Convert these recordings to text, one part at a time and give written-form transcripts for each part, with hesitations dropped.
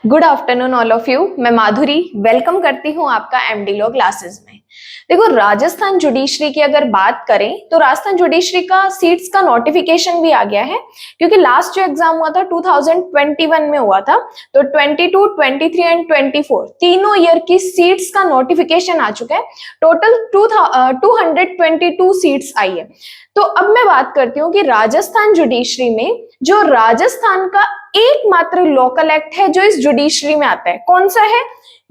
Good afternoon all of you. मैं माधुरी welcome करती हूँ आपका एमडी लॉ क्लासेस में। देखो, राजस्थान जुडिशरी की अगर बात करें तो राजस्थान जुडिशरी का सीट्स का नोटिफिकेशन भी आ गया है, क्योंकि लास्ट जो एग्जाम हुआ था 2021 में हुआ था, तो 22, 23 एंड 24 तीनों ईयर की सीट्स का नोटिफिकेशन आ चुका है। टोटल 222 सीट्स आई है। तो अब मैं बात करती हूँ कि राजस्थान जुडिशरी में जो राजस्थान का एकमात्र लोकल एक्ट है जो इस जुडिशरी में आता है, कौन सा है?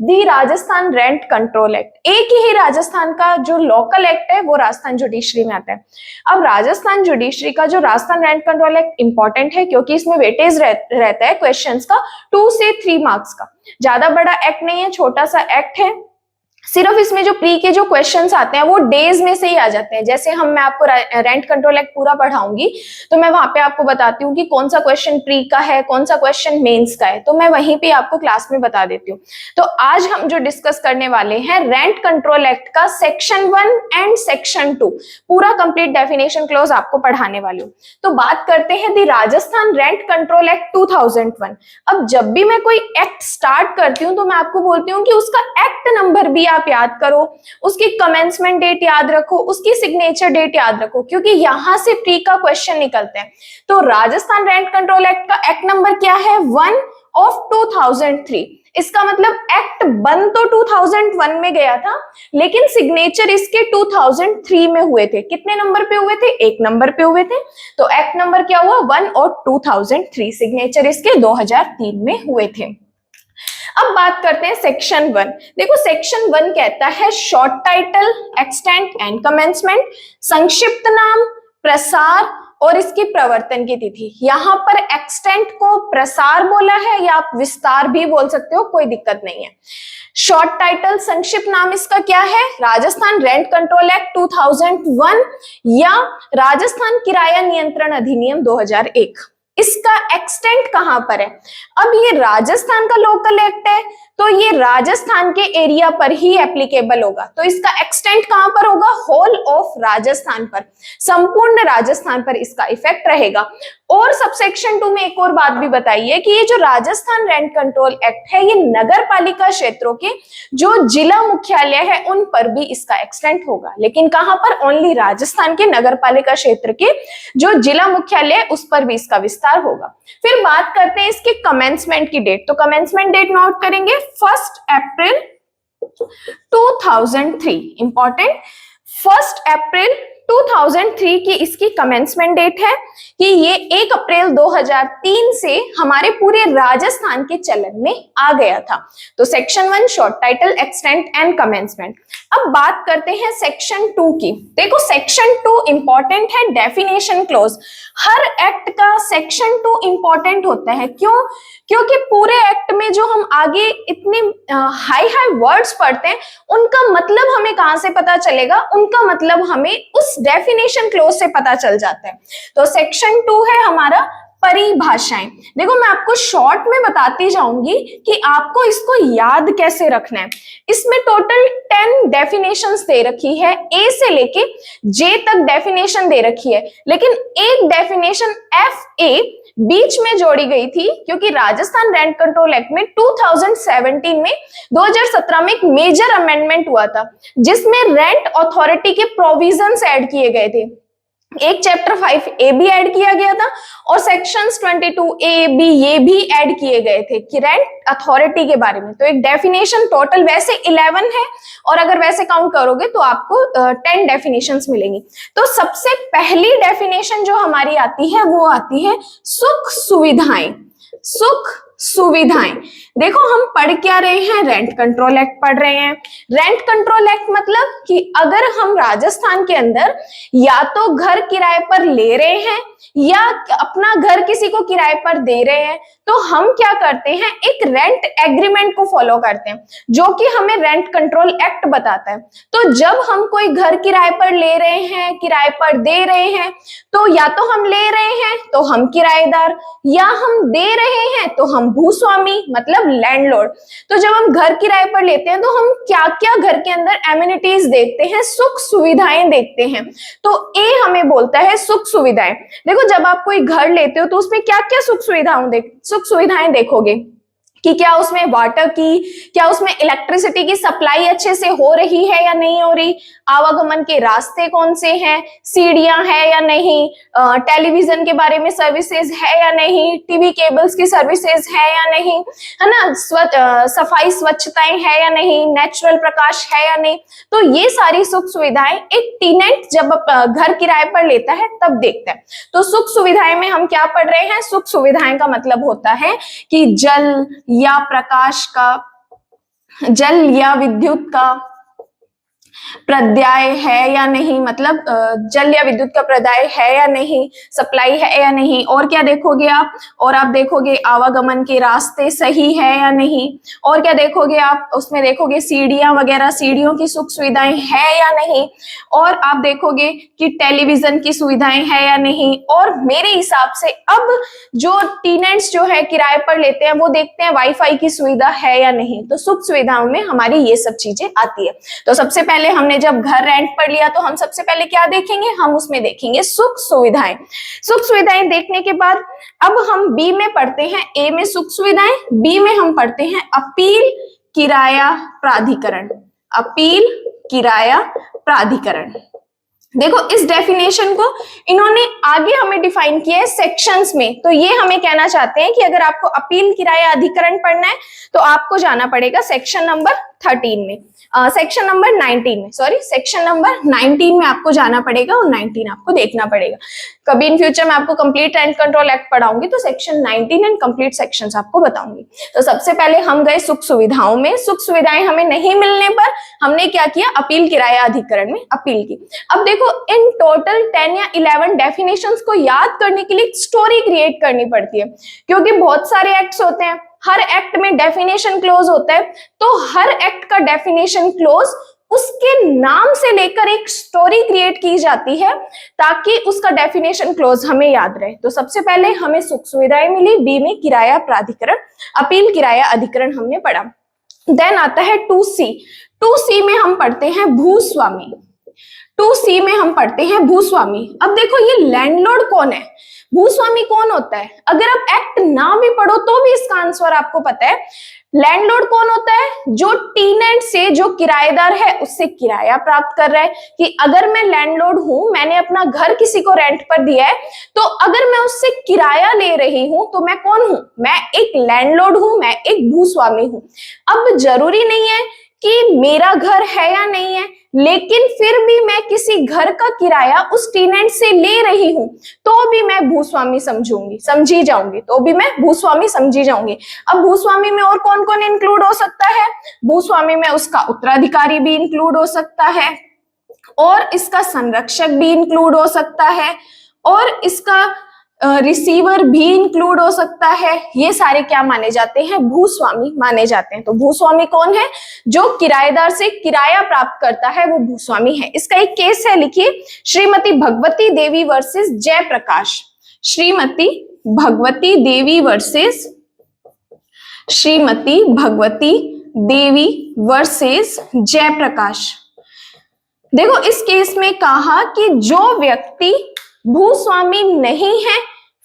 दी राजस्थान रेंट कंट्रोल एक्ट। एक ही राजस्थान का जो लोकल एक्ट है वो राजस्थान जुडिशरी में आता है। अब राजस्थान जुडिशरी का जो Rajasthan rent control act important है, क्योंकि इसमें वेटेज रहता है क्वेश्चंस का 2 से 3 मार्क्स का। ज्यादा बड़ा एक्ट नहीं है, छोटा सा एक्ट है। सिर्फ इसमें जो प्री के जो क्वेश्चंस आते हैं वो डेज में से ही आ जाते हैं। जैसे मैं आपको रेंट कंट्रोल एक्ट पूरा पढ़ाऊंगी तो मैं वहां पे आपको बताती हूँ कि कौन सा क्वेश्चन प्री का है, कौन सा क्वेश्चन मेंस का है, तो मैं वहीं पे आपको क्लास में बता देती हूँ। तो आज हम जो डिस्कस करने वाले हैं रेंट कंट्रोल एक्ट का सेक्शन 1 एंड सेक्शन 2 पूरा कंप्लीट डेफिनेशन क्लॉज आपको पढ़ाने वाली हूँ। तो बात करते हैं दी राजस्थान रेंट कंट्रोल एक्ट 2001। अब जब भी मैं कोई एक्ट स्टार्ट करती हूँ तो मैं आपको बोलती हूँ कि उसका एक्ट नंबर भी आप याद करो, उसकी कमेंसमेंट डेट याद रखो, उसकी सिग्नेचर डेट याद रखो, क्योंकि यहां से प्री का क्वेश्चन निकलते हैं। तो राजस्थान रेंट कंट्रोल एक्ट का एक्ट नंबर क्या है? 1 ऑफ 2003। इसका मतलब एक्ट बन तो 2001 में गया था, लेकिन सिग्नेचर इसके 2003 में हुए थे। कितने नंबर पे हुए थे? 1 नंबर पे हुए थे। तो एक्ट नंबर क्या हुआ? 1 और 2003। सिग्नेचर इसके 2003 में हुए थे। अब बात करते हैं सेक्शन 1। देखो, सेक्शन 1 कहता है short title, extent and commencement, संक्षिप्त नाम, प्रसार और इसकी प्रवर्तन की तिथि। यहां पर एक्सटेंट को प्रसार बोला है या आप विस्तार भी बोल सकते हो, कोई दिक्कत नहीं है। शॉर्ट टाइटल, संक्षिप्त नाम इसका क्या है? राजस्थान रेंट कंट्रोल एक्ट 2001 या राजस्थान किराया नियंत्रण अधिनियम 2001। इसका एक्सटेंट कहां पर है? अब ये राजस्थान का लोकल एक्ट है तो ये राजस्थान के एरिया पर ही एप्लीकेबल होगा। तो इसका एक्सटेंट कहां पर होगा? होल ऑफ राजस्थान पर, संपूर्ण राजस्थान पर इसका इफेक्ट रहेगा। और सबसेक्शन 2 में एक और बात भी बताइए कि ये जो राजस्थान रेंट कंट्रोल एक्ट है ये नगर पालिका क्षेत्रों के जो जिला मुख्यालय है उन पर भी इसका एक्सटेंट होगा। लेकिन कहां पर? ओनली राजस्थान के नगर पालिका क्षेत्र के जो जिला मुख्यालय उस पर भी इसका विस्तार होगा। फिर बात करते हैं इसके कमेंसमेंट की डेट। तो कमेंसमेंट डेट नोट करेंगे 1 अप्रैल 2003। इंपॉर्टेंट, 1 अप्रैल 2003 की इसकी कमेंसमेंट डेट है कि ये 1 अप्रैल 2003 से हमारे पूरे राजस्थान के चलन में आ गया था। तो section 1 short title, extent and commencement. अब बात करते हैं सेक्शन 2 की। देखो, सेक्शन 2 इंपॉर्टेंट है, डेफिनेशन क्लॉज। हर एक्ट का सेक्शन 2 इंपॉर्टेंट होता है। क्यों? क्योंकि पूरे एक्ट में जो हम आगे इतने हाई वर्ड्स पढ़ते हैं उनका मतलब हमें कहां से पता चलेगा? उनका मतलब हमें उस डेफिनेशन क्लॉज से पता चल जाता है। तो सेक्शन 2 है हमारा परिभाषाएं। देखो, मैं आपको शॉर्ट में बताती जाऊंगी कि आपको इसको याद कैसे रखना है। इसमें टोटल 10 डेफिनेशंस दे रखी है, ए से लेके जे तक डेफिनेशन दे रखी है, लेकिन एक डेफिनेशन एफ ए बीच में जोड़ी गई थी, क्योंकि राजस्थान रेंट कंट्रोल एक्ट में 2017 में एक मेजर अमेंडमेंट हुआ था जिसमें रेंट अथॉरिटी के प्रोविजंस ऐड किए गए थे। एक चैप्टर 5 ए भी ऐड किया गया था और सेक्शंस 22 ए बी ये भी ऐड किए गए थे कि रेंट अथॉरिटी के बारे में। तो एक डेफिनेशन टोटल वैसे 11 है और अगर वैसे काउंट करोगे तो आपको 10 डेफिनेशंस मिलेंगी। तो सबसे पहली डेफिनेशन जो हमारी आती है वो आती है सुख सुविधाएं। सुख सुविधाएं। देखो, हम पढ़ क्या रहे हैं? रेंट कंट्रोल एक्ट पढ़ रहे हैं। रेंट कंट्रोल एक्ट मतलब कि अगर हम राजस्थान के अंदर या तो घर किराए पर ले रहे हैं या अपना घर किसी को किराए पर दे रहे हैं तो हम क्या करते हैं? एक रेंट एग्रीमेंट को फॉलो करते हैं जो कि हमें रेंट कंट्रोल एक्ट बताता है। तो जब हम कोई घर किराए पर ले रहे हैं, किराए पर दे रहे हैं, तो या तो हम ले रहे हैं तो हम किराएदार, या हम दे रहे हैं तो हम भूस्वामी मतलब लैंडलॉर्ड। तो जब हम घर किराए पर लेते हैं तो हम क्या क्या घर के अंदर एमिनिटीज देखते हैं? सुख सुविधाएं देखते हैं। तो ए हमें बोलता है सुख सुविधाएं। देखो, जब आप कोई घर लेते हो तो उसमें क्या क्या सुख सुविधाएं देखोगे? कि क्या उसमें वाटर की, क्या उसमें इलेक्ट्रिसिटी की सप्लाई अच्छे से हो रही है या नहीं हो रही, आवागमन के रास्ते कौन से हैं, सीढ़ियां है या नहीं, टेलीविजन के बारे में सर्विसेज है या नहीं, टीवी केबल्स की सर्विसेज है या नहीं, है ना, सफाई स्वच्छताएं है या नहीं, नेचुरल प्रकाश है या नहीं। तो ये सारी सुख सुविधाएं एक टेनेंट जब घर किराए पर लेता है तब देखता है। तो सुख सुविधाएं में हम क्या पढ़ रहे हैं, सुख सुविधाएं का मतलब होता है कि जल या प्रकाश का, जल या विद्युत का प्रदाय है या नहीं, मतलब जल या विद्युत का प्रदाय है या नहीं, सप्लाई है या नहीं, और क्या देखोगे आप, और आप देखोगे आवागमन के रास्ते सही है या नहीं, और क्या देखोगे आप, उसमें देखोगे सीढ़ियां वगैरह, सीढ़ियों की सुख सुविधाएं है या नहीं, और आप देखोगे कि टेलीविजन की सुविधाएं है या नहीं। और मेरे हिसाब से अब जो टेनेंट्स जो है किराए पर लेते हैं वो देखते हैं वाईफाई की सुविधा है या नहीं। तो सुख सुविधाओं में हमारी ये सब चीजें आती है। तो सबसे पहले हमने जब घर रेंट पर लिया तो हम सबसे पहले क्या देखेंगे, हम उसमें देखेंगे सुख सुविधाएं। सुख सुविधाएं देखने के बाद अब हम बी में पढ़ते हैं, ए में सुख सुविधाएं, बी में हम पढ़ते हैं अपील किराया प्राधिकरण। अपील किराया प्राधिकरण। देखो इस डेफिनेशन को इन्होंने आगे हमें डिफाइन किया है सेक्शंस में। तो ये हमें कहना चाहते हैं कि अगर आपको अपील किराया अधिकरण पढ़ना है तो आपको जाना पड़ेगा सेक्शन नंबर 13 में, सेक्शन नंबर 19 में, सॉरी सेक्शन नंबर 19 में आपको जाना पड़ेगा और 19 आपको देखना पड़ेगा। कभी इन फ्यूचर मैं आपको कंप्लीट रेंट कंट्रोल एक्ट पढ़ाऊंगी तो सेक्शन 19 एंड कंप्लीट सेक्शंस आपको बताऊंगी। तो सबसे पहले हम गए सुख सुविधाओं में। सुख सुविधाएं हमें नहीं मिलने पर हमने क्या किया, अपील किराया अधिकरण में अपील की। अब देखो इन टोटल 10 या 11 डेफिनेशंस को याद करने के लिए एक स्टोरी क्रिएट करनी पड़ती है, क्योंकि बहुत सारे एक्ट्स होते हैं, हर एक्ट में डेफिनेशन क्लोज होता है। तो हर एक्ट का डेफिनेशन क्लोज उसके नाम से लेकर एक स्टोरी क्रिएट की जाती है ताकि उसका डेफिनेशन क्लोज हमें याद रहे। तो सबसे पहले हमें सुख सुविधाएं मिली, बी में किराया प्राधिकरण, अपील किराया अधिकरण हमने पढ़ा। देन आता है 2C। 2C में हम पढ़ते हैं भूस्वामी। 2C में हम पढ़ते हैं भूस्वामी। अब देखो ये लैंडलॉर्ड कौन है, भूस्वामी कौन होता है, अगर आप एक्ट ना भी पढ़ो तो भी इसका आंसर आपको पता है। लैंडलॉर्ड कौन होता है, जो टेनेंट से, जो किराएदार है उससे किराया प्राप्त कर रहा है। कि अगर मैं लैंडलॉर्ड हूं, मैंने अपना घर किसी को रेंट पर दिया है, तो अगर मैं उससे किराया ले रही हूं तो मैं कौन हूं, मैं एक लैंडलॉर्ड हूं, मैं एक भूस्वामी हूं। अब जरूरी नहीं है कि मेरा घर है या नहीं है, लेकिन फिर भी मैं किसी घर का किराया उस टेनेंट से ले रही हूं तो भी मैं भूस्वामी समझी जाऊंगी, तो भी मैं भूस्वामी समझी जाऊंगी। अब भूस्वामी में और कौन कौन इंक्लूड हो सकता है, भूस्वामी में उसका उत्तराधिकारी भी इंक्लूड हो सकता है, और इसका संरक्षक भी इंक्लूड हो सकता है, और इसका रिसीवर भी इंक्लूड हो सकता है। ये सारे क्या माने जाते हैं, भूस्वामी माने जाते हैं। तो भूस्वामी कौन है, जो किराएदार से किराया प्राप्त करता है वो भूस्वामी है। इसका एक केस है, लिखिए, श्रीमती भगवती देवी वर्सेस जयप्रकाश। श्रीमती भगवती देवी वर्सेस, श्रीमती भगवती देवी वर्सेस जयप्रकाश। देखो इस केस में कहा कि जो व्यक्ति भूस्वामी नहीं है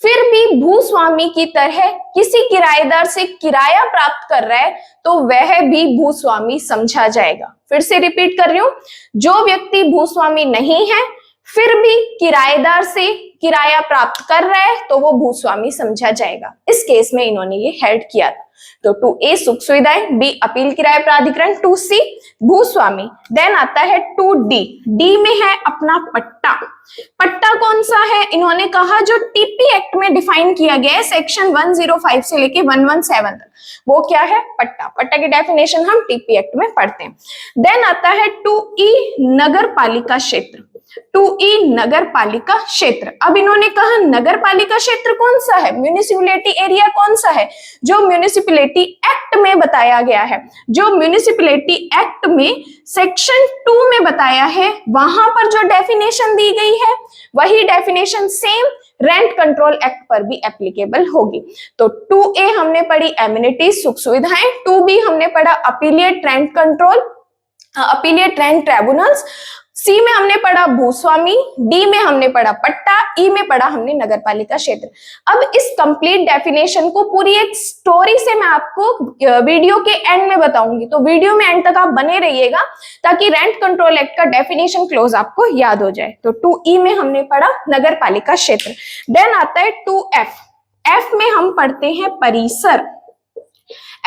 फिर भी भूस्वामी की तरह किसी किराएदार से किराया प्राप्त कर रहा है तो वह भी भूस्वामी समझा जाएगा। फिर से रिपीट कर रही हूं, जो व्यक्ति भूस्वामी नहीं है फिर भी किराएदार से किराया प्राप्त कर रहा है तो वो भूस्वामी समझा जाएगा। इस केस में इन्होंने ये हेड किया था। तो 2A सुख सुविधाएं, B अपील किराया प्राधिकरण, 2C भूस्वामी। देन आता है 2D। D में है अपना पट्टा। पट्टा कौन सा है, इन्होंने कहा जो टीपी एक्ट में डिफाइन किया गया है सेक्शन 105 से लेके 117 तक, वो क्या है, पट्टा। पट्टा की डेफिनेशन हम टीपी एक्ट में पढ़ते हैं। देन आता है 2E नगर पालिका क्षेत्र। 2E नगर पालिका क्षेत्र। अब इन्होंने कहा नगर पालिका क्षेत्र कौन सा है, म्यूनिसिपैलिटी एरिया कौन सा है, जो म्यूनिसिपैलिटी एक्ट में बताया गया है, जो म्यूनिसिपैलिटी एक्ट में सेक्शन 2 में बताया है, वहां पर जो डेफिनेशन दी गई है वही definition same rent control act पर भी एप्लीकेबल होगी। तो 2A हमने पढ़ी एमिनिटीज सुख सुविधाएं, 2B हमने पढ़ा appellate rent control, appellate rent tribunals, C में हमने पढ़ा भूस्वामी, डी में हमने पढ़ा पट्टा, ई में पढ़ा हमने नगरपालिका क्षेत्र। अब इस कंप्लीट डेफिनेशन को पूरी एक स्टोरी से मैं आपको वीडियो के एंड में बताऊंगी, तो वीडियो में एंड तक आप बने रहिएगा ताकि रेंट कंट्रोल एक्ट का डेफिनेशन क्लोज आपको याद हो जाए। तो 2E में हमने पढ़ा नगरपालिका क्षेत्र। देन आता है 2F। एफ में हम पढ़ते हैं परिसर।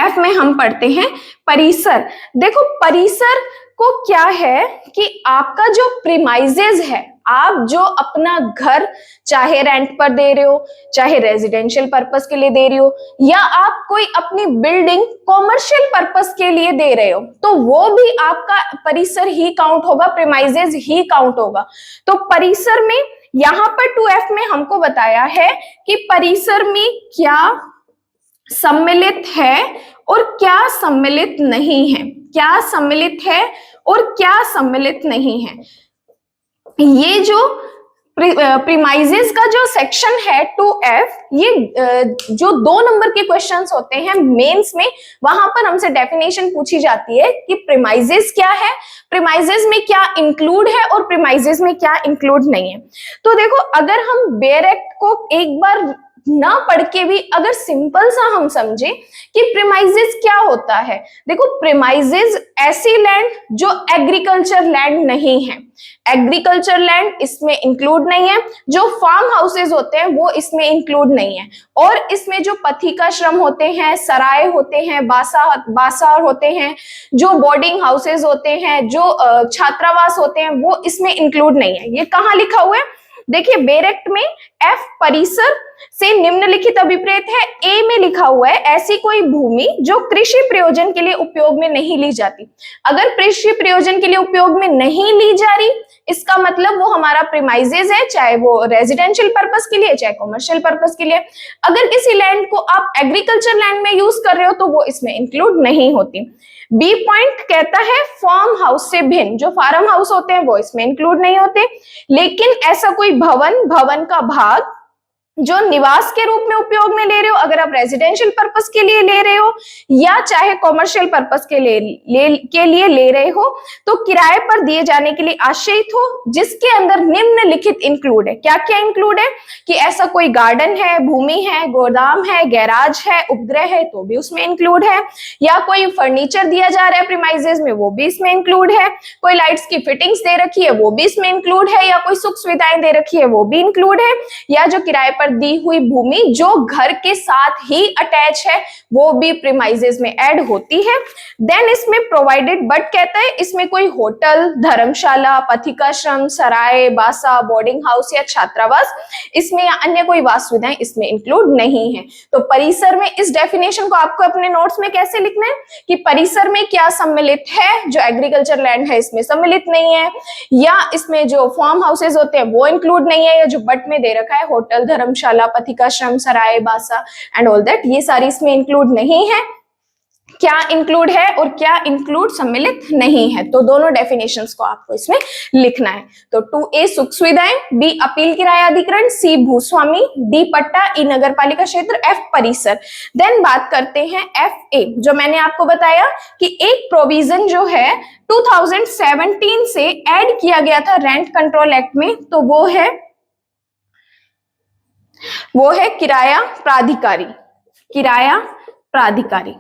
एफ में हम पढ़ते हैं परिसर। देखो परिसर को क्या है कि आपका जो प्रीमाइजेज है, आप जो अपना घर चाहे रेंट पर दे रहे हो, चाहे रेजिडेंशियल पर्पस के लिए दे रहे हो, या आप कोई अपनी बिल्डिंग कॉमर्शियल पर्पस के लिए दे रहे हो, तो वो भी आपका परिसर ही काउंट होगा, प्रीमाइजेज ही काउंट होगा। तो परिसर में यहां पर 2F में हमको बताया है कि परिसर में क्या सम्मिलित है और क्या सम्मिलित नहीं है, क्या सम्मिलित है और क्या सम्मिलित नहीं है। ये जो प्रीमाइजेस का जो सेक्शन है 2F, ये जो 2 नंबर के क्वेश्चंस होते हैं मेंस में, वहां पर हमसे डेफिनेशन पूछी जाती है कि प्रीमाइजेस क्या है, प्रीमाइजेस में क्या इंक्लूड है और प्रीमाइजेस में क्या इंक्लूड नहीं है। तो देखो, अगर हम बेयर एक्ट को एक बार ना पढ़ के भी अगर सिंपल सा हम समझे कि प्रीमाइजेस क्या होता है, देखो प्रीमाइजेस ऐसी लैंड जो एग्रीकल्चर लैंड नहीं है, एग्रीकल्चर लैंड इसमें इंक्लूड नहीं है, जो फार्म हाउसेज होते हैं वो इसमें इंक्लूड नहीं है, और इसमें जो पथिकाश्रम होते हैं, सराय होते हैं, बासार होते हैं, जो बोर्डिंग हाउसेज होते हैं, जो छात्रावास होते हैं, वो इसमें इंक्लूड नहीं है। ये कहाँ लिखा हुआ है? देखिए बेयर एक्ट में एफ परिसर से निम्नलिखित अभिप्रेत है। ए में लिखा हुआ है ऐसी कोई भूमि जो कृषि प्रयोजन के लिए उपयोग में नहीं ली जाती। अगर कृषि प्रयोजन के लिए उपयोग में नहीं ली जा रही, इसका मतलब वो हमारा प्रीमाइजेज है, चाहे वो रेजिडेंशियल पर्पस के लिए चाहे कॉमर्शियल पर्पस के लिए। अगर किसी लैंड को आप एग्रीकल्चर लैंड में यूज कर रहे हो तो वो इसमें इंक्लूड नहीं होती। बी पॉइंट कहता है फार्म हाउस से भिन्न, जो फार्म हाउस होते हैं वो इसमें इंक्लूड नहीं होते, लेकिन ऐसा कोई भवन का भाग जो निवास के रूप में उपयोग में ले रहे हो, अगर आप रेजिडेंशियल पर्पस के लिए ले रहे हो या चाहे कॉमर्शियल पर्पस के लिए ले रहे हो, तो किराए पर दिए जाने के लिए आश्रयित हो, जिसके अंदर निम्नलिखित इंक्लूड है। क्या क्या इंक्लूड है कि ऐसा कोई गार्डन है, भूमि है, गोदाम है, गैराज है, उपग्रह है, तो भी उसमें इंक्लूड है, या कोई फर्नीचर दिया जा रहा है प्रीमाइजेज में, वो भी इसमें इंक्लूड है, कोई लाइट्स की फिटिंग्स दे रखी है वो भी इसमें इंक्लूड है, या कोई सुख सुविधाएं दे रखी है वो भी इंक्लूड है, या जो किराए पर दी हुई भूमि जो घर के साथ ही अटैच है वो भी प्रीमाइजेज में ऐड होती है। देन इसमें प्रोवाइडेड बट कहता है इसमें कोई होटल, धर्मशाला, पथिकाश्रम, सराय, बासा, बोर्डिंग हाउस या छात्रावास इसमें या अन्य कोई वास सुविधाएं इसमें इंक्लूड नहीं है। तो परिसर में इस डेफिनेशन को आपको अपने नोट्स में कैसे लिखना है कि परिसर में क्या सम्मिलित है, जो एग्रीकल्चर लैंड है इसमें सम्मिलित नहीं है, या इसमें जो फार्म हाउसेज होते हैं वो इंक्लूड नहीं है, या जो बट में दे रखा है होटल, धर्मशाला, पथिकाश्रम, सराय, बासा एंड ऑल दैट, ये सारी इसमें इंक्लूड नहीं है। क्या इंक्लूड है और क्या इंक्लूड सम्मिलित नहीं है, तो दोनों डेफिनेशंस को आपको इसमें लिखना है। तो 2A सुख सुविधाएं, B अपील किराया अधिकरण, C भूस्वामी, D पट्टा, E नगरपालिका क्षेत्र, F परिसर। देन बात करते हैं FA, जो मैंने आपको बताया कि एक प्रोविजन जो है 2017 से ऐड किया गया था रेंट कंट्रोल एक्ट में, तो वो है किराया प्राधिकारी। किराया प्राधिकारी,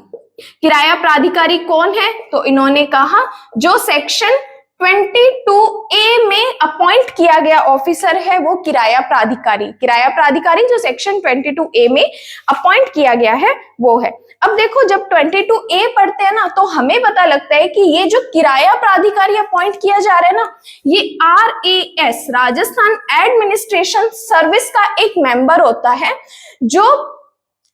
किराया प्राधिकारी कौन है? तो इन्होंने कहा जो सेक्शन 22A में अपॉइंट किया गया ऑफिसर है वो किराया प्राधिकारी। किराया प्राधिकारी जो सेक्शन 22A में अपॉइंट किया गया है वो है। अब देखो जब 22A पढ़ते हैं ना तो हमें पता लगता है कि ये जो किराया प्राधिकारी अपॉइंट किया जा रहा है ना, ये RAS राजस्थान एडमिनिस्ट्रेशन सर्विस का एक मेंबर होता है जो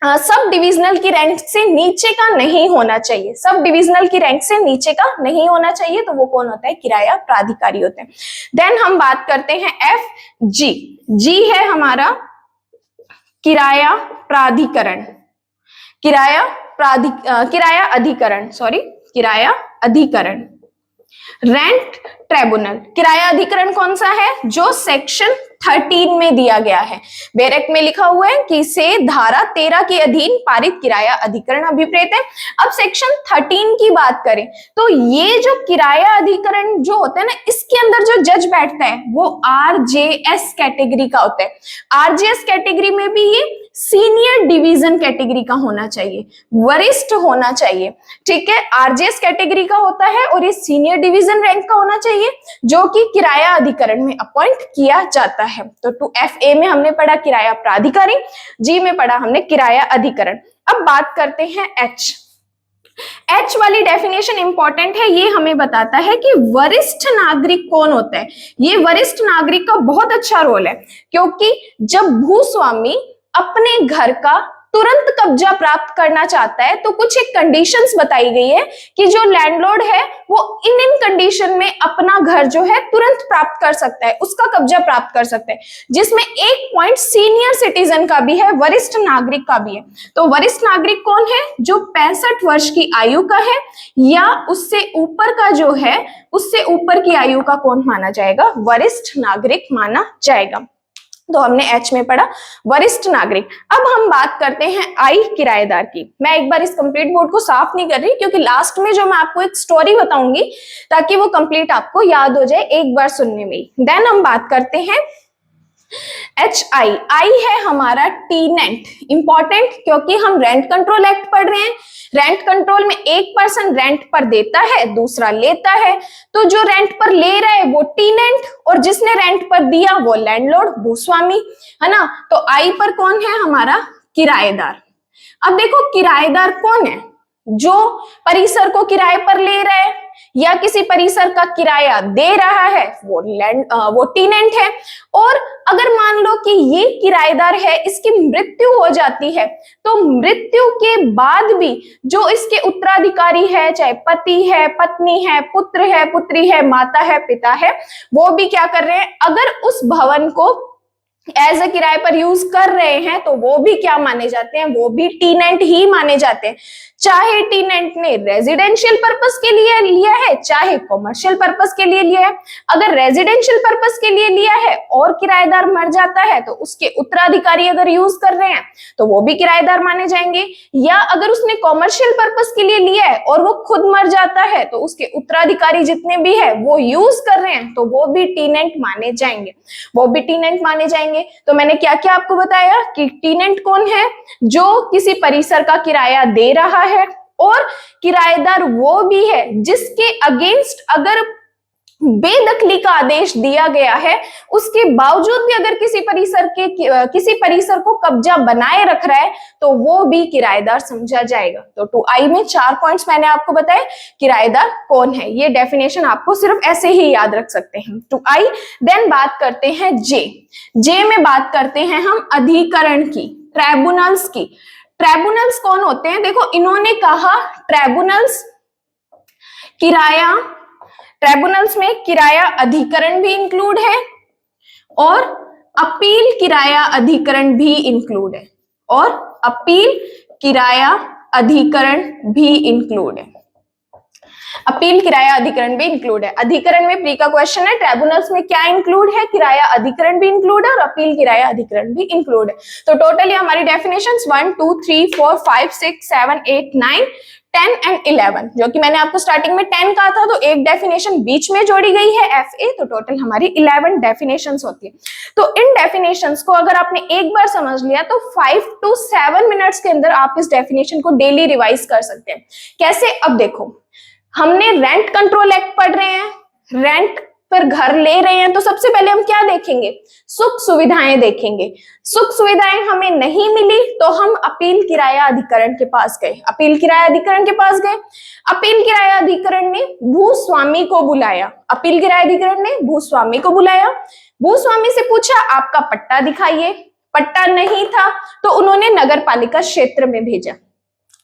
सब डिविजनल की रैंक से नीचे का नहीं होना चाहिए। सब डिविजनल की रैंक से नीचे का नहीं होना चाहिए, तो वो कौन होता है? किराया प्राधिकारी होते हैं। देन हम बात करते हैं FG। G है हमारा किराया प्राधिकरण, किराया अधिकरण, रेंट ट्रिब्यूनल। किराया अधिकरण कौन सा है? जो सेक्शन 13 में दिया गया है। वेयर एक्ट में लिखा हुआ है कि से धारा 13 के अधीन पारित किराया अधिकरण अभिप्रेत है। अब सेक्शन 13 की बात करें तो ये जो किराया अधिकरण जो होता है ना, इसके अंदर जो जज बैठता है वो आरजेएस कैटेगरी का होता है। आरजेएस कैटेगरी में भी ये सीनियर डिवीजन कैटेगरी का होना चाहिए, वरिष्ठ होना चाहिए, ठीक है। आरजेएस कैटेगरी का होता है और ये सीनियर डिवीजन रैंक का होना चाहिए, जो कि किराया अधिकरण में अपॉइंट किया जाता है। तो 2FA में हमने पढ़ा किराया प्राधिकारी, जी में पढ़ा हमने किराया अधिकरण। अब बात करते हैं एच वाली डेफिनेशन इंपॉर्टेंट है। ये हमें बताता है कि वरिष्ठ नागरिक कौन होता है। ये वरिष्ठ नागरिक का बहुत अच्छा रोल है, क्योंकि जब भूस्वामी अपने घर का तुरंत कब्जा प्राप्त करना चाहता है तो कुछ एक कंडीशंस बताई गई है कि जो लैंडलॉर्ड है वो इन कंडीशन में अपना घर जो है तुरंत प्राप्त कर सकता है, उसका कब्जा प्राप्त कर सकता है, जिसमें एक पॉइंट सीनियर सिटीजन का भी है, वरिष्ठ नागरिक का भी है। तो वरिष्ठ नागरिक कौन है? जो 65 वर्ष की आयु का है या उससे ऊपर का जो है, उससे ऊपर की आयु का कौन माना जाएगा? वरिष्ठ नागरिक माना जाएगा। तो हमने एच में पढ़ा वरिष्ठ नागरिक। अब हम बात करते हैं आई किराएदार की। मैं एक बार इस कंप्लीट बोर्ड को साफ नहीं कर रही, क्योंकि लास्ट में जो मैं आपको एक स्टोरी बताऊंगी ताकि वो कंप्लीट आपको याद हो जाए एक बार सुनने में ही। देन हम बात करते हैं HI। आई है हमारा टीनेंट, इंपॉर्टेंट, क्योंकि हम रेंट कंट्रोल एक्ट पढ़ रहे हैं। रेंट कंट्रोल में एक पर्सन रेंट पर देता है, दूसरा लेता है, तो जो रेंट पर ले रहा है वो टीनेंट और जिसने रेंट पर दिया वो लैंडलॉर्ड, भूस्वामी, है ना। तो आई पर कौन है? हमारा किराएदार। अब देखो किराएदार कौन है? जो परिसर को किराए पर ले रहा है या किसी परिसर का किराया दे रहा है वो टीनेंट है। और अगर मान लो कि ये किराएदार है, इसकी मृत्यु हो जाती है, तो मृत्यु के बाद भी जो इसके उत्तराधिकारी है, चाहे पति है, पत्नी है, पुत्र है, पुत्री है, माता है, पिता है, वो भी क्या कर रहे हैं? अगर उस भवन को एज ए किराए पर यूज कर रहे हैं तो वो भी क्या माने जाते हैं? वो भी टीनेंट ही माने जाते हैं। चाहे टीनेंट ने रेजिडेंशियल पर्पस के लिए लिया है, चाहे कॉमर्शियल पर्पस के लिए लिया है। अगर रेजिडेंशियल पर्पस के लिए लिया है और किराएदार मर जाता है तो उसके उत्तराधिकारी अगर यूज कर रहे हैं तो वो भी किराएदार माने जाएंगे। या अगर उसने कॉमर्शियल पर्पस के लिए लिया है और वो खुद मर जाता है तो उसके उत्तराधिकारी जितने भी है वो यूज कर रहे हैं तो वो भी टीनेंट माने जाएंगे, वो भी टीनेंट माने जाएंगे। तो मैंने क्या क्या आपको बताया कि टीनेंट कौन है? जो किसी परिसर का किराया दे रहा है, और किराएदार वो भी है जिसके अगेंस्ट अगर बेदखली का आदेश दिया गया है, उसके बावजूद भी अगर किसी परिसर को कब्जा बनाए रख रहा है तो वो भी किराएदार समझा जाएगा। तो 2I में 4 पॉइंट्स मैंने आपको बताए किराएदार कौन है। ये डेफिनेशन आपको सिर्फ ऐसे ही याद रख सकते हैं 2I। देन बात करते हैं जे में बात करते हैं हम अधिकरण की, ट्राइब्यूनल्स की। ट्राइब्यूनल्स कौन होते हैं? देखो इन्होंने कहा ट्राइब्यूनल्स में किराया अधिकरण भी इंक्लूड है और अपील किराया अधिकरण भी इंक्लूड है, और अपील किराया अधिकरण भी इंक्लूड है। अपील किराया अधिकरण भी इंक्लूड है। अधिकरण में प्री का क्वेश्चन है, ट्राइब्यूनल्स में क्या इंक्लूड है? किराया अधिकरण भी इंक्लूड है और अपील किराया अधिकरण भी इंक्लूड है। तो टोटली हमारी डेफिनेशंस 1 2 3 4 5 6 7 8 9 10 एंड 11, जो कि मैंने आपको स्टार्टिंग में 10 कहा था तो एक डेफिनेशन बीच में जोड़ी गई है FA, तो टोटल हमारी 11 डेफिनेशंस होती है। तो इन डेफिनेशंस को अगर आपने एक बार समझ लिया तो 5 to 7 मिनट्स के अंदर आप इस डेफिनेशन को डेली रिवाइज कर सकते हैं। कैसे? अब देखो, हमने रेंट कंट्रोल एक्ट पढ़ रहे हैं, रेंट पर घर ले रहे हैं, तो सबसे पहले हम क्या देखेंगे? सुख सुविधाएं देखेंगे। सुख सुविधाएं हमें नहीं मिली तो हम अपील किराया अधिकरण के पास गए। अपील किराया अधिकरण के पास गए, अपील किराया अधिकरण ने भूस्वामी को बुलाया। अपील किराया अधिकरण ने भूस्वामी को बुलाया, भूस्वामी से पूछा आपका पट्टा दिखाइए। पट्टा नहीं था तो उन्होंने नगर पालिका क्षेत्र में भेजा।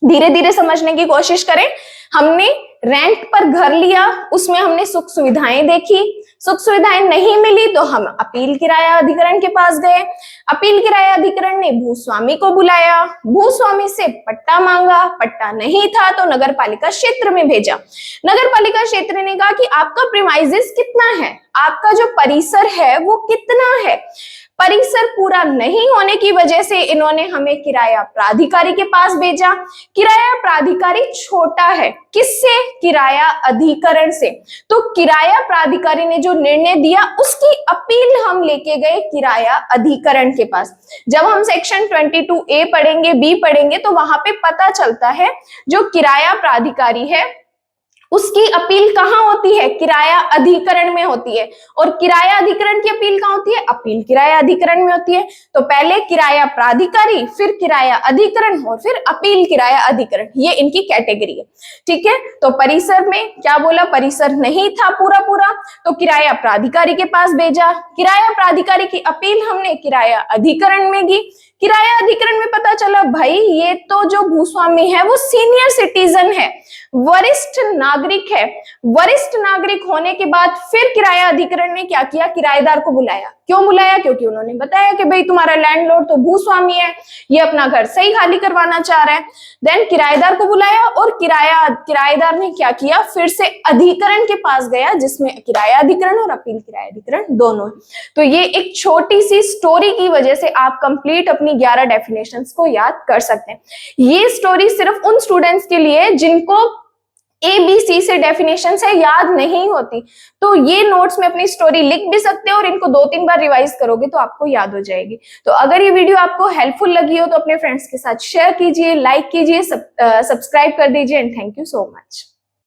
धीरे धीरे समझने की कोशिश करें। हमने रेंट पर घर लिया, उसमें हमने सुख सुविधाएं देखी, सुख सुविधाएं नहीं मिली तो हम अपील किराया अधिकरण के पास गए, अपील किराया अधिकरण ने भूस्वामी को बुलाया, भूस्वामी से पट्टा मांगा, पट्टा नहीं था तो नगर पालिका क्षेत्र में भेजा। नगर पालिका क्षेत्र ने कहा कि आपका प्रीमाइसेस कितना है, आपका जो परिसर है वो कितना है। परिसर पूरा नहीं होने की वजह से इन्होंने हमें किराया प्राधिकारी के पास भेजा। किराया प्राधिकारी छोटा है किससे? किराया अधिकरण से। तो किराया प्राधिकारी ने जो निर्णय दिया उसकी अपील हम लेके गए किराया अधिकरण के पास। जब हम सेक्शन 22A पढ़ेंगे, बी पढ़ेंगे, तो वहां पे पता चलता है जो किराया प्राधिकारी है उसकी अपील कहाँ होती है? किराया अधिकरण में होती है। और किराया अधिकरण की अपील कहाँ होती है? अपील किराया अधिकरण में होती है। तो पहले किराया प्राधिकारी, फिर किराया अधिकरण और फिर अपील किराया अधिकरण, ये इनकी कैटेगरी है। ठीक है, तो परिसर में क्या बोला? परिसर नहीं था पूरा पूरा, तो किराया प्राधिकारी के पास भेजा। किराया प्राधिकारी की अपील हमने किराया अधिकरण में की। किराया अधिकरण में पता चला भाई ये तो जो भूस्वामी है वो सीनियर सिटीजन है, वरिष्ठ नागरिक है। वरिष्ठ नागरिक होने के बाद फिर किराया अधिकरण ने क्या किया? किराएदार को बुलाया। क्यों बुलाया? क्योंकि उन्होंने बताया कि भाई तुम्हारा लैंडलॉर्ड तो भूस्वामी है, ये अपना घर सही खाली करवाना चाह रहा है। देन किराएदार को बुलाया और किराएदार ने क्या किया? फिर से अधिकरण के पास गया जिसमें किराया अधिकरण और अपील किराया अधिकरण दोनों है। तो ये एक छोटी सी स्टोरी की वजह से आप कंप्लीट अपनी 11 डेफिनेशंस को याद कर सकते हैं। ये स्टोरी सिर्फ उन स्टूडेंट्स के लिए जिनको ABC से डेफिनेशन से याद नहीं होती, तो ये नोट्स में अपनी स्टोरी लिख भी सकते हो और इनको 2-3 बार रिवाइज करोगे तो आपको याद हो जाएगी। तो अगर ये वीडियो आपको हेल्पफुल लगी हो तो अपने फ्रेंड्स के साथ शेयर कीजिए, लाइक कीजिए, सब्सक्राइब कर दीजिए and thank you so much.